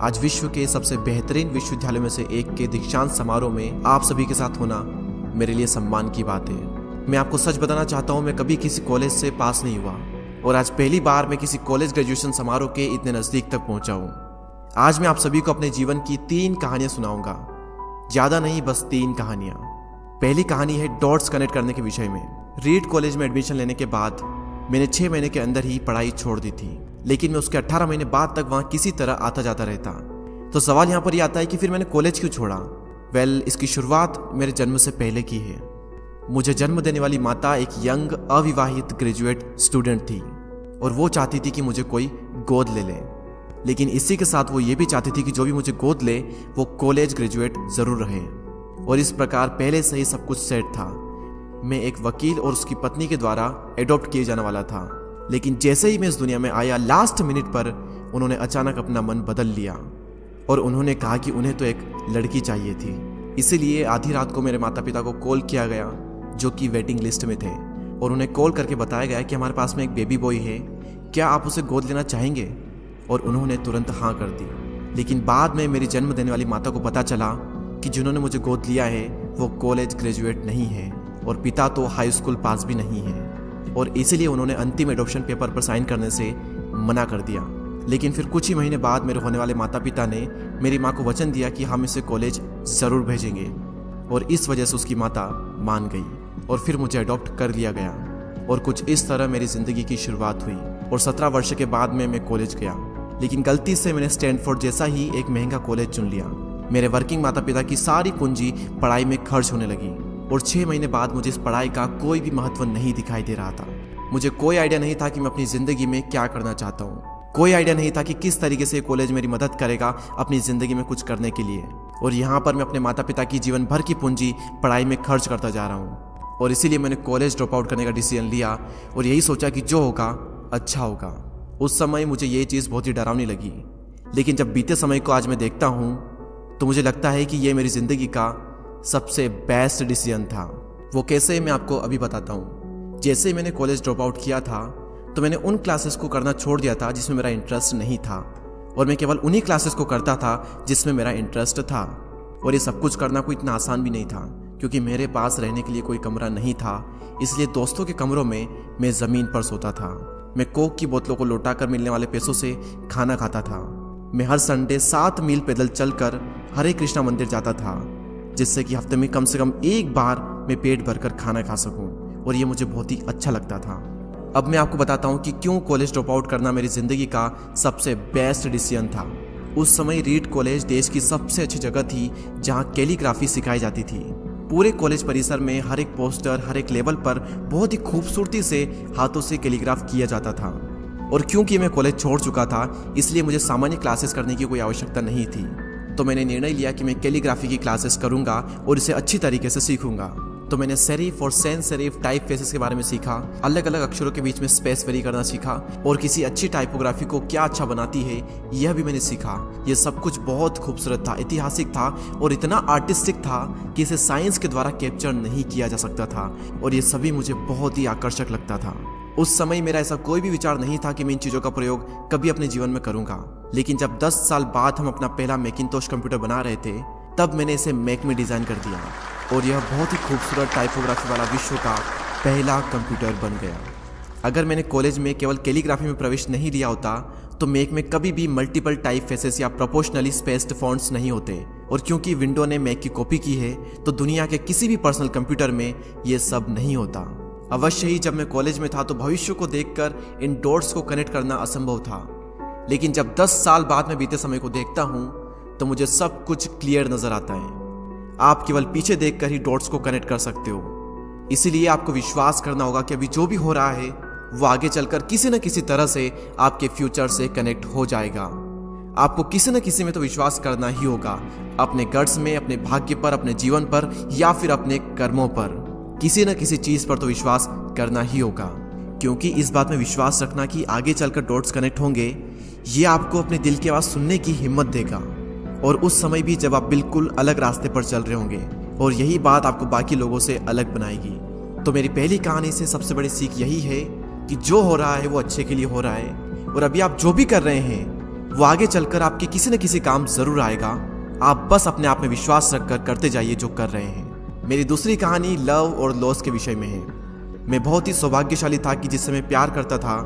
आज विश्व के सबसे बेहतरीन विश्वविद्यालयों में से एक के दीक्षांत समारोह में आप सभी के साथ होना मेरे लिए सम्मान की बात है। मैं आपको सच बताना चाहता हूँ, मैं कभी किसी कॉलेज से पास नहीं हुआ और आज पहली बार मैं किसी कॉलेज ग्रेजुएशन समारोह के इतने नज़दीक तक पहुँचा हूँ। आज मैं आप सभी को अपने जीवन की 3 कहानियाँ सुनाऊंगा, ज़्यादा नहीं, बस 3 कहानियाँ। पहली कहानी है डॉट्स कनेक्ट करने के विषय में। रीड कॉलेज में एडमिशन लेने के बाद मैंने 6 महीने के अंदर ही पढ़ाई छोड़ दी थी, लेकिन मैं उसके 18 महीने बाद तक वहाँ किसी तरह आता जाता रहता। तो सवाल यहाँ पर ये आता है कि फिर मैंने कॉलेज क्यों छोड़ा। इसकी शुरुआत मेरे जन्म से पहले की है। मुझे जन्म देने वाली माता एक यंग अविवाहित ग्रेजुएट स्टूडेंट थी और वो चाहती थी कि मुझे कोई गोद ले ले, लेकिन इसी के साथ वो ये भी चाहती थी कि जो भी मुझे गोद ले वो कॉलेज ग्रेजुएट ज़रूर रहे। और इस प्रकार पहले से ही सब कुछ सेट था। मैं एक वकील और उसकी पत्नी के द्वारा एडॉप्ट किए जाने वाला था, लेकिन जैसे ही मैं इस दुनिया में आया, लास्ट मिनट पर उन्होंने अचानक अपना मन बदल लिया और उन्होंने कहा कि उन्हें तो एक लड़की चाहिए थी। इसीलिए आधी रात को मेरे माता पिता को कॉल किया गया, जो कि वेटिंग लिस्ट में थे, और उन्हें कॉल करके बताया गया कि हमारे पास में एक बेबी बॉय है, क्या आप उसे गोद लेना चाहेंगे। और उन्होंने तुरंत हाँ कर दी। लेकिन बाद में मेरी जन्म देने वाली माता को पता चला कि जिन्होंने मुझे गोद लिया है वो कॉलेज ग्रेजुएट नहीं है और पिता तो हाई स्कूल पास भी नहीं है, और इसीलिए उन्होंने अंतिम एडॉप्शन पेपर पर साइन करने से मना कर दिया। लेकिन फिर कुछ ही महीने बाद मेरे होने वाले माता पिता ने मेरी माँ को वचन दिया कि हम इसे कॉलेज ज़रूर भेजेंगे, और इस वजह से उसकी माता मान गई और फिर मुझे अडॉप्ट कर लिया गया। और कुछ इस तरह मेरी ज़िंदगी की शुरुआत हुई और 17 वर्ष के बाद में मैं कॉलेज गया। लेकिन गलती से मैंने स्टैनफोर्ड जैसा ही एक महंगा कॉलेज चुन लिया। मेरे वर्किंग माता पिता की सारी पूंजी पढ़ाई में खर्च होने लगी और 6 महीने बाद मुझे इस पढ़ाई का कोई भी महत्व नहीं दिखाई दे रहा था। मुझे कोई आइडिया नहीं था कि मैं अपनी ज़िंदगी में क्या करना चाहता हूँ। कोई आइडिया नहीं था कि किस तरीके से कॉलेज मेरी मदद करेगा अपनी ज़िंदगी में कुछ करने के लिए। और यहाँ पर मैं अपने माता पिता की जीवन भर की पूंजी पढ़ाई में खर्च करता जा रहा हूँ। और इसीलिए मैंने कॉलेज ड्रॉप आउट करने का डिसीजन लिया और यही सोचा कि जो होगा अच्छा होगा। उस समय मुझे ये चीज़ बहुत ही डरावनी लगी, लेकिन जब बीते समय को आज मैं देखता हूँ तो मुझे लगता है कि ये मेरी ज़िंदगी का सबसे बेस्ट डिसीजन था। वो कैसे, मैं आपको अभी बताता हूँ। जैसे ही मैंने कॉलेज ड्रॉप आउट किया था तो मैंने उन क्लासेस को करना छोड़ दिया था जिसमें मेरा इंटरेस्ट नहीं था, और मैं केवल उन्हीं क्लासेस को करता था जिसमें मेरा इंटरेस्ट था। और ये सब कुछ करना कोई इतना आसान भी नहीं था, क्योंकि मेरे पास रहने के लिए कोई कमरा नहीं था। इसलिए दोस्तों के कमरों में मैं ज़मीन पर सोता था। मैं कोक की बोतलों को लौटाकर मिलने वाले पैसों से खाना खाता था। मैं हर संडे 7 मील पैदल चलकर हरे कृष्णा मंदिर जाता था, जिससे कि हफ्ते में कम से कम एक बार मैं पेट भरकर खाना खा सकूं, और ये मुझे बहुत ही अच्छा लगता था। अब मैं आपको बताता हूँ कि क्यों कॉलेज ड्रॉप आउट करना मेरी ज़िंदगी का सबसे बेस्ट डिसीजन था। उस समय रीड कॉलेज देश की सबसे अच्छी जगह थी जहाँ कैलीग्राफी सिखाई जाती थी। पूरे कॉलेज परिसर में हर एक पोस्टर, हर एक लेवल पर बहुत ही खूबसूरती से हाथों से कैलीग्राफ किया जाता था। और क्योंकि मैं कॉलेज छोड़ चुका था, इसलिए मुझे सामान्य क्लासेस करने की कोई आवश्यकता नहीं थी। तो मैंने निर्णय लिया कि मैं कैलीग्राफी की क्लासेस करूंगा और इसे अच्छी तरीके से सीखूंगा। तो मैंने सेरिफ और सैंस सेरिफ टाइप फेसेस के बारे में सीखा, अलग अलग अक्षरों के बीच में स्पेस वेरी करना सीखा, और किसी अच्छी टाइपोग्राफी को क्या अच्छा बनाती है यह भी मैंने सीखा। यह सब कुछ बहुत खूबसूरत था, ऐतिहासिक था और इतना आर्टिस्टिक था कि इसे साइंस के द्वारा कैप्चर नहीं किया जा सकता था, और ये सभी मुझे बहुत ही आकर्षक लगता था। उस समय मेरा ऐसा कोई भी विचार नहीं था कि मैं इन चीज़ों का प्रयोग कभी अपने जीवन में करूंगा। लेकिन जब 10 साल बाद हम अपना पहला मैकिंतोश कंप्यूटर बना रहे थे, तब मैंने इसे मैक में डिज़ाइन कर दिया, और यह बहुत ही खूबसूरत टाइपोग्राफी वाला विश्व का पहला कंप्यूटर बन गया। अगर मैंने कॉलेज में केवल कैलीग्राफी में प्रवेश नहीं लिया होता तो मैक में कभी भी मल्टीपल टाइप फेसेस या प्रोपोर्शनली स्पेस्ड फॉन्ट्स नहीं होते। और क्योंकि विंडो ने मैक की कॉपी की है, तो दुनिया के किसी भी पर्सनल कंप्यूटर में ये सब नहीं होता। अवश्य ही जब मैं कॉलेज में था तो भविष्य को देखकर इन डॉट्स को कनेक्ट करना असंभव था, लेकिन जब 10 साल बाद में बीते समय को देखता हूँ तो मुझे सब कुछ क्लियर नजर आता है। आप केवल पीछे देखकर ही डॉट्स को कनेक्ट कर सकते हो। इसीलिए आपको विश्वास करना होगा कि अभी जो भी हो रहा है वो आगे चलकर किसी न किसी तरह से आपके फ्यूचर से कनेक्ट हो जाएगा। आपको किसी न किसी में तो विश्वास करना ही होगा, अपने गट्स में, अपने भाग्य पर, अपने जीवन पर, या फिर अपने कर्मों पर। किसी न किसी चीज पर तो विश्वास करना ही होगा, क्योंकि इस बात में विश्वास रखना कि आगे चलकर डॉट्स कनेक्ट होंगे, ये आपको अपने दिल की आवाज़ सुनने की हिम्मत देगा। और उस समय भी जब आप बिल्कुल अलग रास्ते पर चल रहे होंगे, और यही बात आपको बाकी लोगों से अलग बनाएगी। तो मेरी पहली कहानी से सबसे बड़ी सीख यही है कि जो हो रहा है वो अच्छे के लिए हो रहा है, और अभी आप जो भी कर रहे हैं वो आगे चलकर आपके किसी न किसी काम जरूर आएगा। आप बस अपने आप में विश्वास रखकर करते जाइए जो कर रहे हैं। मेरी दूसरी कहानी लव और लॉस के विषय में है। मैं बहुत ही सौभाग्यशाली था कि जिससे मैं प्यार करता था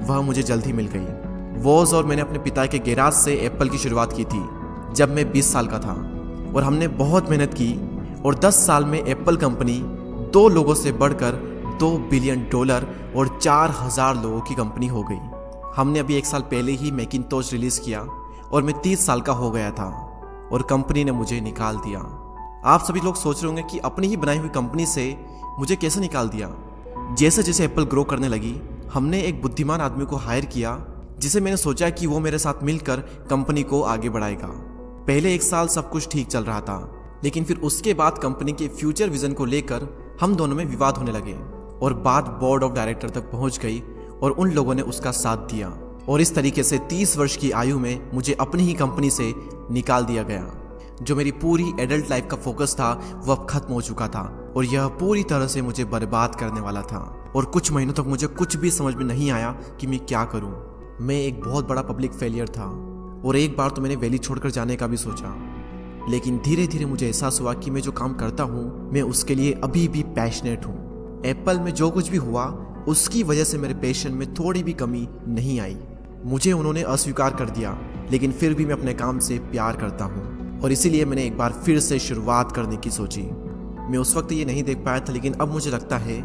वह मुझे जल्द ही मिल गई। वॉज और मैंने अपने पिता के गैराज से एप्पल की शुरुआत की थी जब मैं 20 साल का था, और हमने बहुत मेहनत की और 10 साल में एप्पल कंपनी 2 लोगों से बढ़कर $2 बिलियन और 4000 लोगों की कंपनी हो गई। हमने अभी 1 साल पहले ही मैकिंटोश रिलीज किया और मैं 30 साल का हो गया था और कंपनी ने मुझे निकाल दिया। आप सभी लोग सोच रहे होंगे कि अपनी ही बनाई हुई कंपनी से मुझे कैसे निकाल दिया। जैसे जैसे एप्पल ग्रो करने लगी, हमने एक बुद्धिमान आदमी को हायर किया जिसे मैंने सोचा कि वो मेरे साथ मिलकर कंपनी को आगे बढ़ाएगा। पहले 1 साल सब कुछ ठीक चल रहा था, लेकिन फिर उसके बाद कंपनी के फ्यूचर विजन को लेकर हम दोनों में विवाद होने लगे और बात बोर्ड ऑफ डायरेक्टर तक पहुंच गई और उन लोगों ने उसका साथ दिया, और इस तरीके से 30 वर्ष की आयु में मुझे अपनी ही कंपनी से निकाल दिया गया। जो मेरी पूरी एडल्ट लाइफ का फोकस था वो अब खत्म हो चुका था और यह पूरी तरह से मुझे बर्बाद करने वाला था। और कुछ महीनों तक मुझे कुछ भी समझ में नहीं आया कि मैं क्या करूं। मैं एक बहुत बड़ा पब्लिक फेलियर था और एक बार तो मैंने वैली छोड़कर जाने का भी सोचा, लेकिन धीरे धीरे मुझे एहसास हुआ कि मैं जो काम करता हूँ मैं उसके लिए अभी भी पैशनेट हूँ। एप्पल में जो कुछ भी हुआ उसकी वजह से मेरे पैशन में थोड़ी भी कमी नहीं आई। मुझे उन्होंने अस्वीकार कर दिया, लेकिन फिर भी मैं अपने काम से प्यार करता हूँ और इसीलिए मैंने एक बार फिर से शुरुआत करने की सोची। मैं उस वक्त ये नहीं देख पाया था, लेकिन अब मुझे लगता है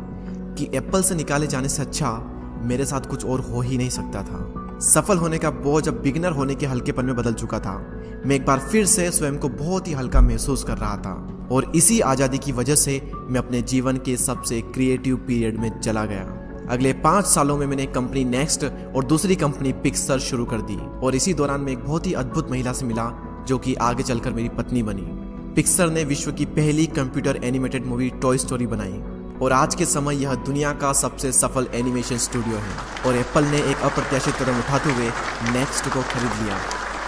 कि एप्पल से निकाले जाने से अच्छा मेरे साथ कुछ और हो ही नहीं सकता था। सफल होने का बोझ अब बिगिनर होने के हल्केपन में बदल चुका था। मैं एक बार फिर से स्वयं को बहुत ही हल्का महसूस कर रहा था और इसी आज़ादी की वजह से मैं अपने जीवन के सबसे क्रिएटिव पीरियड में चला गया। अगले 5 सालों में मैंने एक कंपनी नेक्स्ट और दूसरी कंपनी पिक्सर शुरू कर दी, और इसी दौरान मैं एक बहुत ही अद्भुत महिला से मिला जो कि आगे चलकर मेरी पत्नी बनी। पिक्सर ने विश्व की पहली computer animated movie toy story बनाई और आज के समय यह दुनिया का सबसे सफल एनिमेशन स्टूडियो है। और एप्पल ने एक अप्रत्याशित कदम उठाते हुए नेक्स्ट को खरीद लिया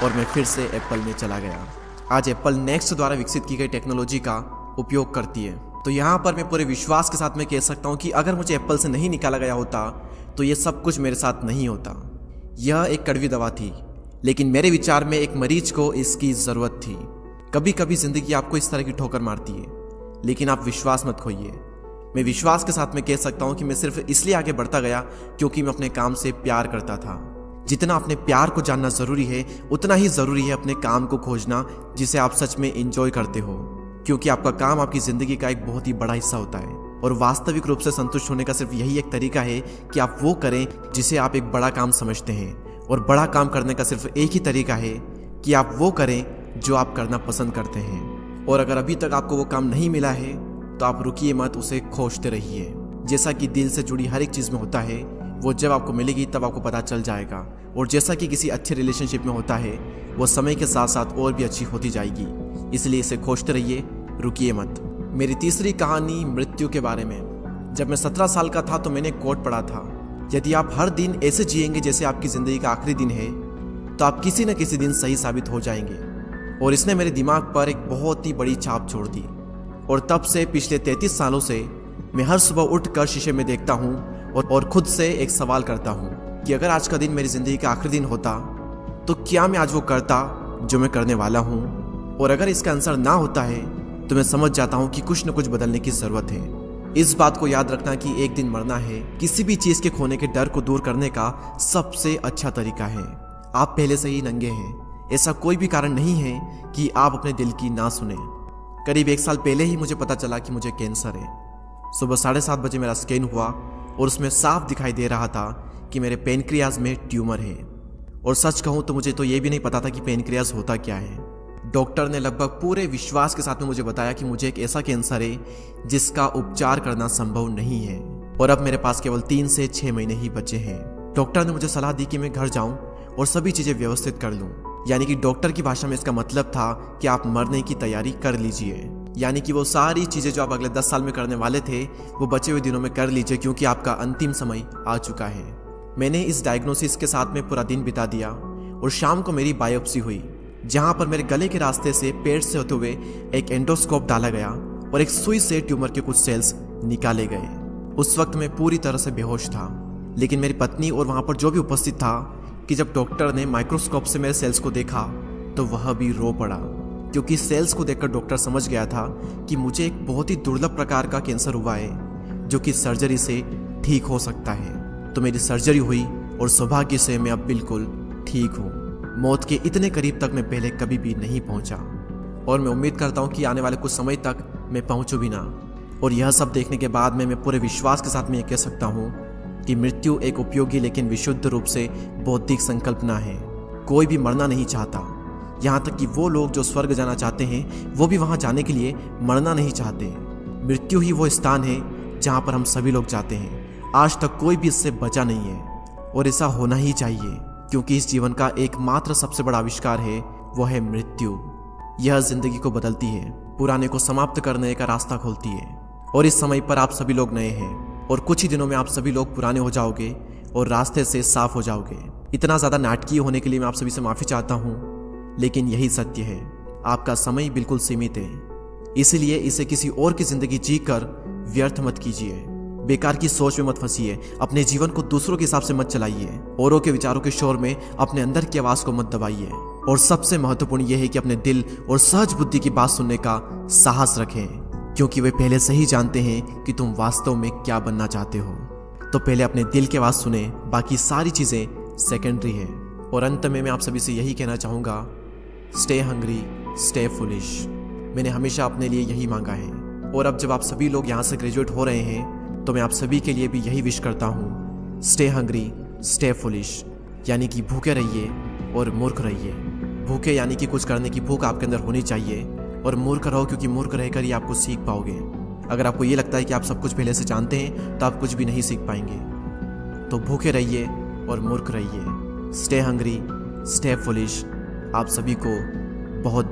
और मैं फिर से एप्पल में चला गया। आज एप्पल नेक्स्ट द्वारा विकसित की गई टेक्नोलॉजी का उपयोग करती है। तो यहाँ पर मैं पूरे विश्वास के साथ में कह सकता हूँ कि अगर मुझे एप्पल से नहीं निकाला गया होता तो ये सब कुछ मेरे साथ नहीं होता। यह एक कड़वी दवा थी, लेकिन मेरे विचार में एक मरीज को इसकी ज़रूरत थी। कभी कभी ज़िंदगी आपको इस तरह की ठोकर मारती है, लेकिन आप विश्वास मत खोइए। मैं विश्वास के साथ में कह सकता हूँ कि मैं सिर्फ इसलिए आगे बढ़ता गया क्योंकि मैं अपने काम से प्यार करता था। जितना अपने प्यार को जानना ज़रूरी है, उतना ही ज़रूरी है अपने काम को खोजना जिसे आप सच में एंजॉय करते हो, क्योंकि आपका काम आपकी ज़िंदगी का एक बहुत ही बड़ा हिस्सा होता है। और वास्तविक रूप से संतुष्ट होने का सिर्फ यही एक तरीका है कि आप वो करें जिसे आप एक बड़ा काम समझते हैं, और बड़ा काम करने का सिर्फ एक ही तरीका है कि आप वो करें जो आप करना पसंद करते हैं। और अगर अभी तक आपको वो काम नहीं मिला है तो आप रुकिए मत, उसे खोजते रहिए। जैसा कि दिल से जुड़ी हर एक चीज़ में होता है, वो जब आपको मिलेगी तब आपको पता चल जाएगा। और जैसा कि किसी अच्छे रिलेशनशिप में होता है, वो समय के साथ साथ और भी अच्छी होती जाएगी। इसलिए इसे खोजते रहिए, रुकिए मत। मेरी तीसरी कहानी मृत्यु के बारे में। जब मैं 17 साल का था तो मैंने एक कोट पढ़ा था, यदि आप हर दिन ऐसे जिएंगे जैसे आपकी ज़िंदगी का आखिरी दिन है तो आप किसी न किसी दिन सही साबित हो जाएंगे। और इसने मेरे दिमाग पर एक बहुत ही बड़ी छाप छोड़ दी, और तब से पिछले 33 सालों से मैं हर सुबह उठकर शीशे में देखता हूँ और खुद से एक सवाल करता हूँ कि अगर आज का दिन मेरी ज़िंदगी का आखिरी दिन होता तो क्या मैं आज वो करता जो मैं करने वाला हूँ। और अगर इसका आंसर ना होता है तो मैं समझ जाता हूँ कि कुछ न कुछ बदलने की ज़रूरत है। इस बात को याद रखना कि एक दिन मरना है किसी भी चीज़ के खोने के डर को दूर करने का सबसे अच्छा तरीका है। आप पहले से ही नंगे हैं, ऐसा कोई भी कारण नहीं है कि आप अपने दिल की ना सुने। करीब 1 साल पहले ही मुझे पता चला कि मुझे कैंसर है। सुबह 7:30 बजे मेरा स्कैन हुआ और उसमें साफ दिखाई दे रहा था कि मेरे पेनक्रियाज में ट्यूमर है। और सच कहूँ तो मुझे तो ये भी नहीं पता था कि पेनक्रियाज होता क्या है। डॉक्टर ने लगभग पूरे विश्वास के साथ में मुझे बताया कि मुझे एक ऐसा कैंसर है जिसका उपचार करना संभव नहीं है, और अब मेरे पास केवल 3 से 6 महीने ही बचे हैं। डॉक्टर ने मुझे सलाह दी कि मैं घर जाऊं और सभी चीज़ें व्यवस्थित कर लूं। यानी कि डॉक्टर की भाषा में इसका मतलब था कि आप मरने की तैयारी कर लीजिए। यानी कि वो सारी चीज़ें जो आप अगले 10 साल में करने वाले थे वो बचे हुए दिनों में कर लीजिए, क्योंकि आपका अंतिम समय आ चुका है। मैंने इस डायग्नोसिस के साथ में पूरा दिन बिता दिया और शाम को मेरी बायोप्सी हुई, जहां पर मेरे गले के रास्ते से पेट से होते हुए एक एंडोस्कोप डाला गया और एक सुई से ट्यूमर के कुछ सेल्स निकाले गए। उस वक्त मैं पूरी तरह से बेहोश था, लेकिन मेरी पत्नी और वहां पर जो भी उपस्थित था कि जब डॉक्टर ने माइक्रोस्कोप से मेरे सेल्स को देखा तो वह भी रो पड़ा, क्योंकि सेल्स को देखकर डॉक्टर समझ गया था कि मुझे एक बहुत ही दुर्लभ प्रकार का कैंसर हुआ है जो कि सर्जरी से ठीक हो सकता है। तो मेरी सर्जरी हुई और सौभाग्य से मैं अब बिल्कुल ठीक हूँ। मौत के इतने करीब तक मैं पहले कभी भी नहीं पहुंचा और मैं उम्मीद करता हूँ कि आने वाले कुछ समय तक मैं पहुंचूं भी ना। और यह सब देखने के बाद मैं पूरे विश्वास के साथ मैं ये कह सकता हूँ कि मृत्यु एक उपयोगी लेकिन विशुद्ध रूप से बौद्धिक संकल्पना है। कोई भी मरना नहीं चाहता, यहाँ तक कि वो लोग जो स्वर्ग जाना चाहते हैं वो भी वहाँ जाने के लिए मरना नहीं चाहते। मृत्यु ही वो स्थान है जहाँ पर हम सभी लोग जाते हैं। आज तक कोई भी इससे बचा नहीं है और ऐसा होना ही चाहिए, क्योंकि इस जीवन का एकमात्र सबसे बड़ा आविष्कार है, वो है मृत्यु। यह जिंदगी को बदलती है, पुराने को समाप्त करने का रास्ता खोलती है। और इस समय पर आप सभी लोग नए हैं और कुछ ही दिनों में आप सभी लोग पुराने हो जाओगे और रास्ते से साफ हो जाओगे। इतना ज़्यादा नाटकीय होने के लिए मैं आप सभी से माफ़ी चाहता हूँ, लेकिन यही सत्य है। आपका समय बिल्कुल सीमित है, इसलिए इसे किसी और की जिंदगी जीकर व्यर्थ मत कीजिए। बेकार की सोच में मत फंसिए, अपने जीवन को दूसरों के हिसाब से मत चलाइए, औरों के विचारों के शोर में अपने अंदर की आवाज़ को मत दबाइए। और सबसे महत्वपूर्ण यह है कि अपने दिल और सहज बुद्धि की बात सुनने का साहस रखें, क्योंकि वे पहले से ही जानते हैं कि तुम वास्तव में क्या बनना चाहते हो। तो पहले अपने दिल की आवाज़ सुने, बाकी सारी चीज़ें सेकेंडरी है। और अंत में मैं आप सभी से यही कहना चाहूँगा, स्टे हंग्री, स्टे फुलिश। मैंने हमेशा अपने लिए यही मांगा है और अब जब आप सभी लोग यहाँ से ग्रेजुएट हो रहे हैं तो मैं आप सभी के लिए भी यही विश करता हूँ, स्टे हंग्री, स्टे फुलिश। यानी कि भूखे रहिए और मूर्ख रहिए। भूखे यानी कि कुछ करने की भूख आपके अंदर होनी चाहिए, और मूर्ख रहो क्योंकि मूर्ख रहकर ही आप कुछ सीख पाओगे। अगर आपको ये लगता है कि आप सब कुछ पहले से जानते हैं तो आप कुछ भी नहीं सीख पाएंगे। तो भूखे रहिए और मूर्ख रहिए। Stay hungry, stay foolish. आप सभी को बहुत